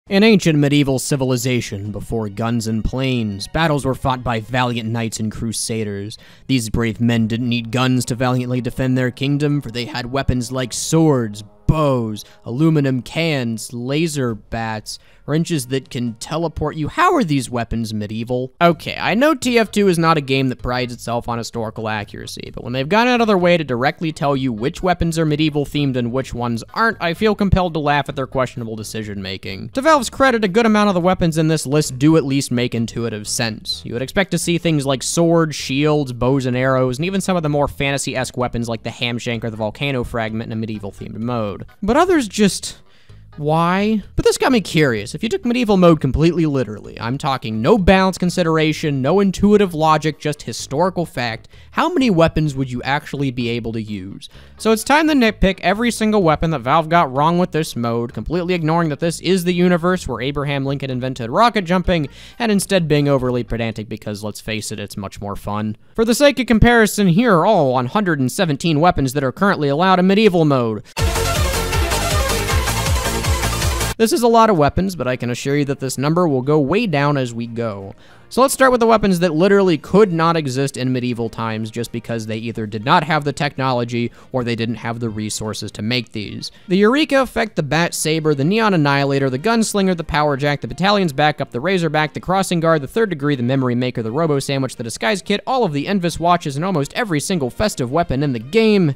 In ancient medieval civilization, before guns and planes, battles were fought by valiant knights and crusaders. These brave men didn't need guns to valiantly defend their kingdom, for they had weapons like swords, bows, aluminum cans, laser bats, wrenches that can teleport you. How are these weapons medieval? Okay, I know TF2 is not a game that prides itself on historical accuracy, but when they've gone out of their way to directly tell you which weapons are medieval themed and which ones aren't, I feel compelled to laugh at their questionable decision making. To Valve's credit, a good amount of the weapons in this list do at least make intuitive sense. You would expect to see things like swords, shields, bows and arrows, and even some of the more fantasy-esque weapons like the hamshank or the volcano fragment in a medieval themed mode. But others just... why? But this got me curious. If you took medieval mode completely literally, I'm talking no balance consideration, no intuitive logic, just historical fact, how many weapons would you actually be able to use? So it's time to nitpick every single weapon that Valve got wrong with this mode, completely ignoring that this is the universe where Abraham Lincoln invented rocket jumping, and instead being overly pedantic because, let's face it, it's much more fun. For the sake of comparison, here are all 117 weapons that are currently allowed in medieval mode. This is a lot of weapons, but I can assure you that this number will go way down as we go. So let's start with the weapons that literally could not exist in medieval times just because they either did not have the technology or they didn't have the resources to make these. The Eureka effect, the Batsaber, the Neon Annihilator, the Gunslinger, the Powerjack, the Battalion's Backup, the Razorback, the Crossing Guard, the Third Degree, the Memory Maker, the Robo-Sandvich, the Disguise Kit, all of the Envis watches, and almost every single festive weapon in the game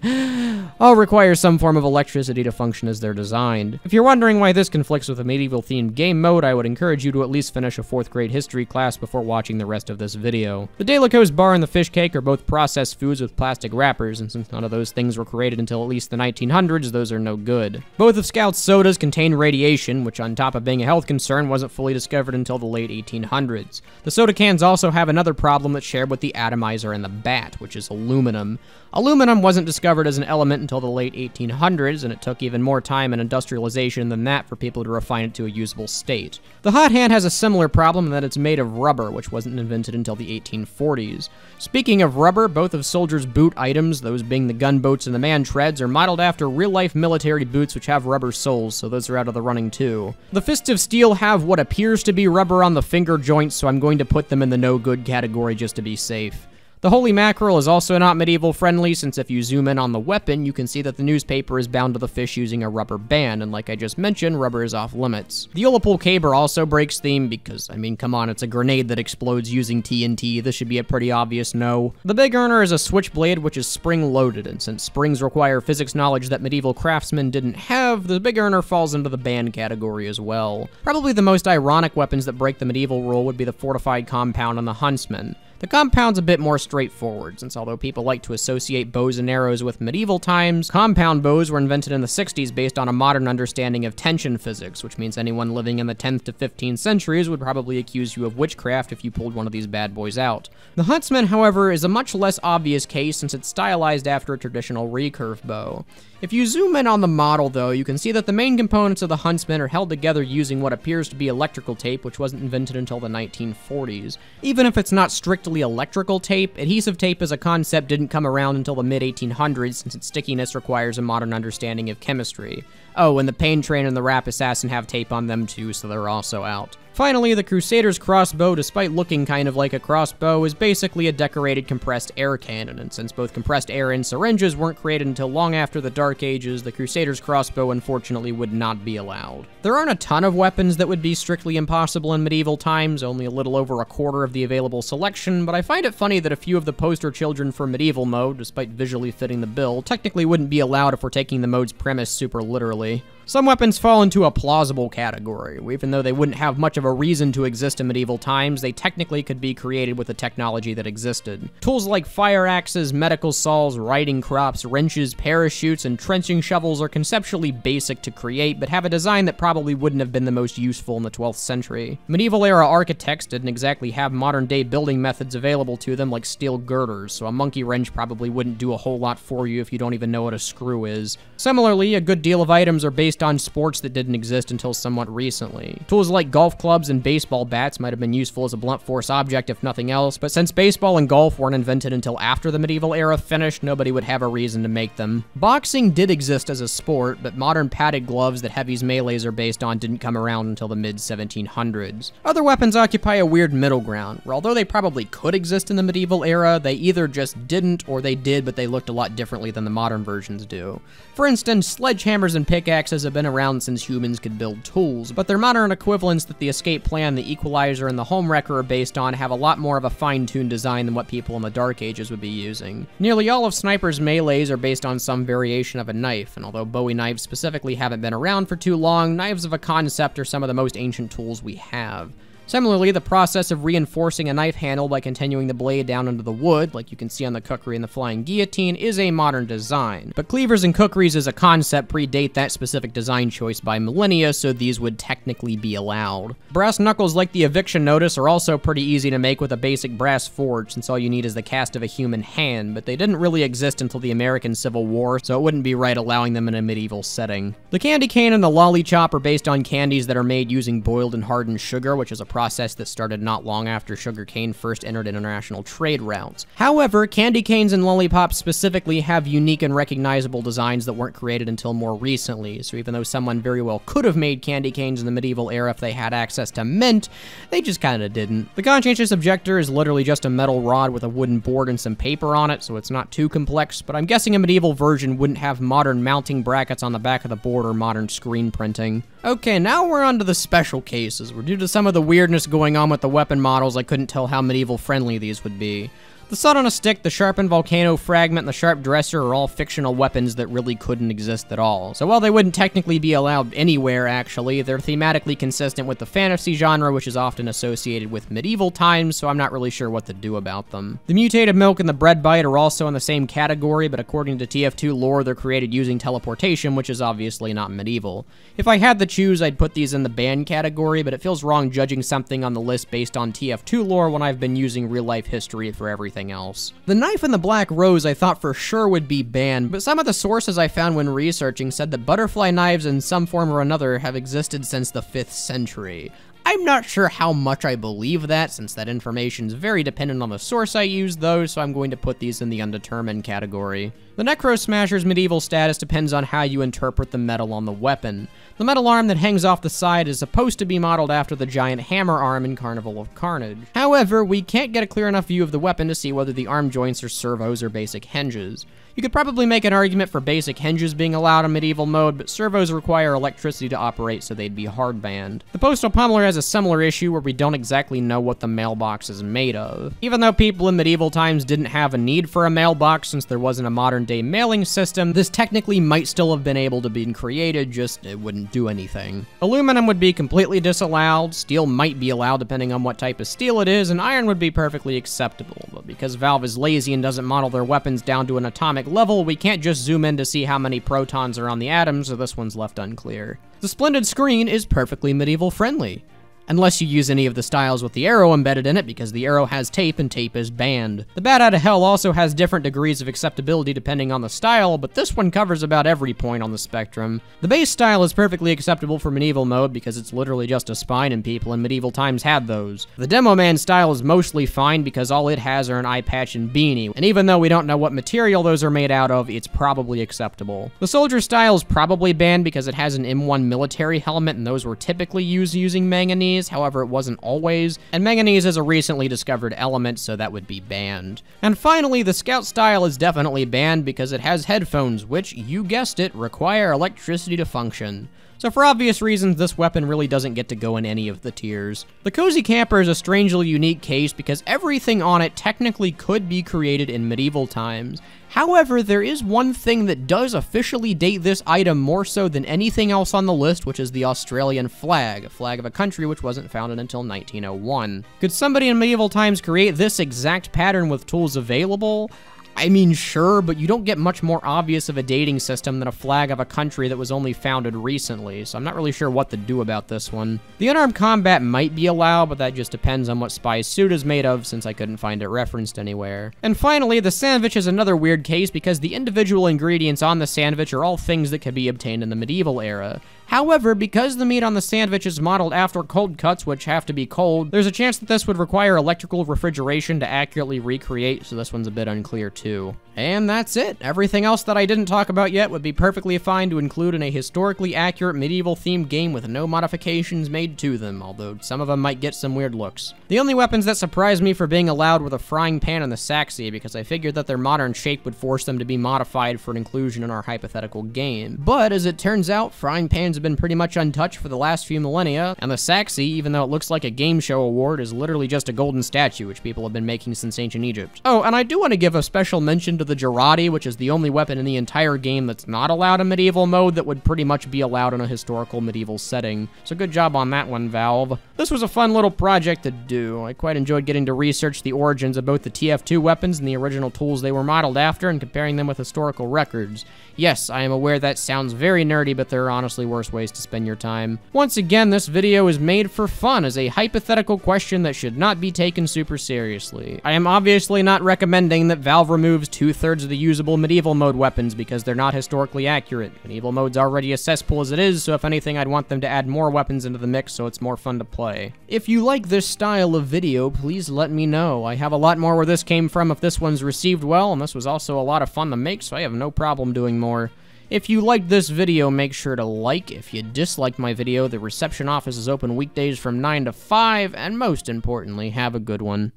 all require some form of electricity to function as they're designed. If you're wondering why this conflicts with a medieval-themed game mode, I would encourage you to at least finish a 4th grade history class before watching the rest of this video. The De La Co's bar and the fish cake are both processed foods with plastic wrappers, and since none of those things were created until at least the 1900s, those are no good. Both of Scout's sodas contain radiation, which on top of being a health concern, wasn't fully discovered until the late 1800s. The soda cans also have another problem that's shared with the atomizer and the bat, which is aluminum. Aluminum wasn't discovered as an element until the late 1800s, and it took even more time and industrialization than that for people to refine it to a usable state. The hot hand has a similar problem in that it's made of rubber, which wasn't invented until the 1840s. Speaking of rubber, both of soldiers' boot items, those being the gunboats and the man treads, are modeled after real-life military boots which have rubber soles, so those are out of the running too. The Fists of Steel have what appears to be rubber on the finger joints, so I'm going to put them in the no-good category just to be safe. The Holy Mackerel is also not medieval friendly, since if you zoom in on the weapon, you can see that the newspaper is bound to the fish using a rubber band, and like I just mentioned, rubber is off limits. The Ullapul Caber also breaks theme because, I mean, come on, it's a grenade that explodes using TNT. This should be a pretty obvious no. The Big Earner is a switchblade which is spring-loaded, and since springs require physics knowledge that medieval craftsmen didn't have, the Big Earner falls into the band category as well. Probably the most ironic weapons that break the medieval rule would be the fortified compound and the Huntsman. The compound's a bit more straightforward, since although people like to associate bows and arrows with medieval times, compound bows were invented in the 60s based on a modern understanding of tension physics, which means anyone living in the 10th to 15th centuries would probably accuse you of witchcraft if you pulled one of these bad boys out. The Huntsman, however, is a much less obvious case since it's stylized after a traditional recurve bow. If you zoom in on the model, though, you can see that the main components of the Huntsman are held together using what appears to be electrical tape, which wasn't invented until the 1940s. Even if it's not strictly electrical tape, adhesive tape as a concept didn't come around until the mid-1800s, since its stickiness requires a modern understanding of chemistry. Oh, and the Pain Train and the Rap Assassin have tape on them too, so they're also out. Finally, the Crusader's crossbow, despite looking kind of like a crossbow, is basically a decorated compressed air cannon, and since both compressed air and syringes weren't created until long after the Dark Ages, the Crusader's crossbow unfortunately would not be allowed. There aren't a ton of weapons that would be strictly impossible in medieval times, only a little over a quarter of the available selection, but I find it funny that a few of the poster children for medieval mode, despite visually fitting the bill, technically wouldn't be allowed if we're taking the mode's premise super literally. Some weapons fall into a plausible category. Even though they wouldn't have much of a reason to exist in medieval times, they technically could be created with the technology that existed. Tools like fire axes, medical saws, riding crops, wrenches, parachutes, and trenching shovels are conceptually basic to create, but have a design that probably wouldn't have been the most useful in the 12th century. Medieval-era architects didn't exactly have modern-day building methods available to them like steel girders, so a monkey wrench probably wouldn't do a whole lot for you if you don't even know what a screw is. Similarly, a good deal of items are based based on sports that didn't exist until somewhat recently. Tools like golf clubs and baseball bats might have been useful as a blunt force object if nothing else, but since baseball and golf weren't invented until after the medieval era finished, nobody would have a reason to make them. Boxing did exist as a sport, but modern padded gloves that heavy's melees are based on didn't come around until the mid-1700s. Other weapons occupy a weird middle ground, where although they probably could exist in the medieval era, they either just didn't or they did, but they looked a lot differently than the modern versions do. For instance, sledgehammers and pickaxes have been around since humans could build tools, but their modern equivalents that the Escape Plan, the Equalizer, and the Homewrecker are based on have a lot more of a fine-tuned design than what people in the Dark Ages would be using. Nearly all of Sniper's melees are based on some variation of a knife, and although Bowie knives specifically haven't been around for too long, knives of a concept are some of the most ancient tools we have. Similarly, the process of reinforcing a knife handle by continuing the blade down into the wood, like you can see on the Kukri and the Flying Guillotine, is a modern design. But cleavers and kukris as a concept predate that specific design choice by millennia, so these would technically be allowed. Brass knuckles like the eviction notice are also pretty easy to make with a basic brass forge, since all you need is the cast of a human hand, but they didn't really exist until the American Civil War, so it wouldn't be right allowing them in a medieval setting. The candy cane and the lolly chop are based on candies that are made using boiled and hardened sugar, which is a process that started not long after sugarcane first entered international trade routes. However, candy canes and lollipops specifically have unique and recognizable designs that weren't created until more recently, so even though someone very well could have made candy canes in the medieval era if they had access to mint, they just kinda didn't. The conscientious objector is literally just a metal rod with a wooden board and some paper on it, so it's not too complex, but I'm guessing a medieval version wouldn't have modern mounting brackets on the back of the board or modern screen printing. Okay, now we're on to the special cases, where due to some of the weirdness going on with the weapon models, I couldn't tell how medieval friendly these would be. The Sun on a Stick, the Sharpened Volcano Fragment, and the Sharp Dresser are all fictional weapons that really couldn't exist at all. So while they wouldn't technically be allowed anywhere, actually, they're thematically consistent with the fantasy genre, which is often associated with medieval times, so I'm not really sure what to do about them. The Mutated Milk and the Bread Bite are also in the same category, but according to TF2 lore, they're created using teleportation, which is obviously not medieval. If I had to choose, I'd put these in the banned category, but it feels wrong judging something on the list based on TF2 lore when I've been using real-life history for everything else. The Knife and the Black Rose I thought for sure would be banned, but some of the sources I found when researching said that butterfly knives in some form or another have existed since the 5th century. I'm not sure how much I believe that, since that information is very dependent on the source I use though, so I'm going to put these in the undetermined category. The Necro Smasher's medieval status depends on how you interpret the metal on the weapon. The metal arm that hangs off the side is supposed to be modeled after the giant hammer arm in Carnival of Carnage. However, we can't get a clear enough view of the weapon to see whether the arm joints are servos or basic hinges. You could probably make an argument for basic hinges being allowed in medieval mode, but servos require electricity to operate, so they'd be hard banned. The Postal Pummeler has a similar issue where we don't exactly know what the mailbox is made of. Even though people in medieval times didn't have a need for a mailbox since there wasn't a modern-day mailing system, this technically might still have been able to be created, just it wouldn't do anything. Aluminum would be completely disallowed, steel might be allowed depending on what type of steel it is, and iron would be perfectly acceptable, but because Valve is lazy and doesn't model their weapons down to an atomic level, we can't just zoom in to see how many protons are on the atom, so this one's left unclear. The Splendid Screen is perfectly medieval friendly. Unless you use any of the styles with the arrow embedded in it, because the arrow has tape and tape is banned. The Bat Out of Hell also has different degrees of acceptability depending on the style, but this one covers about every point on the spectrum. The base style is perfectly acceptable for medieval mode because it's literally just a spine and people in medieval times had those. The Demo Man style is mostly fine because all it has are an eye patch and beanie, and even though we don't know what material those are made out of, it's probably acceptable. The Soldier style is probably banned because it has an M1 military helmet and those were typically used using manganese. However, it wasn't always, and manganese is a recently discovered element, so that would be banned. And finally, the Scout style is definitely banned because it has headphones, which, you guessed it, require electricity to function. So for obvious reasons, this weapon really doesn't get to go in any of the tiers. The Cozy Camper is a strangely unique case because everything on it technically could be created in medieval times. However, there is one thing that does officially date this item more so than anything else on the list, which is the Australian flag, a flag of a country which wasn't founded until 1901. Could somebody in medieval times create this exact pattern with tools available? I mean, sure, but you don't get much more obvious of a dating system than a flag of a country that was only founded recently, so I'm not really sure what to do about this one. The unarmed combat might be allowed, but that just depends on what Spy's suit is made of, since I couldn't find it referenced anywhere. And finally, the Sandvich is another weird case because the individual ingredients on the Sandvich are all things that could be obtained in the medieval era. However, because the meat on the Sandvich is modeled after cold cuts, which have to be cold, there's a chance that this would require electrical refrigeration to accurately recreate, so this one's a bit unclear too. And that's it. Everything else that I didn't talk about yet would be perfectly fine to include in a historically accurate medieval-themed game with no modifications made to them, although some of them might get some weird looks. The only weapons that surprised me for being allowed were the frying pan and the saxi, because I figured that their modern shape would force them to be modified for an inclusion in our hypothetical game. But as it turns out, frying pans have been pretty much untouched for the last few millennia, and the saxi, even though it looks like a game show award, is literally just a golden statue, which people have been making since ancient Egypt. Oh, and I do want to give a special mention to the Jarate, which is the only weapon in the entire game that's not allowed in medieval mode that would pretty much be allowed in a historical medieval setting. So good job on that one, Valve. This was a fun little project to do. I quite enjoyed getting to research the origins of both the TF2 weapons and the original tools they were modeled after and comparing them with historical records. Yes, I am aware that sounds very nerdy, but there are honestly worse ways to spend your time. Once again, this video is made for fun as a hypothetical question that should not be taken super seriously. I am obviously not recommending that Valve removes 2/3 of the usable medieval mode weapons because they're not historically accurate. Medieval mode's already a cesspool as it is, so if anything, I'd want them to add more weapons into the mix so it's more fun to play. If you like this style of video, please let me know. I have a lot more where this came from if this one's received well, and this was also a lot of fun to make, so I have no problem doing more. If you liked this video, make sure to like. If you disliked my video, the reception office is open weekdays from 9 to 5, and most importantly, have a good one.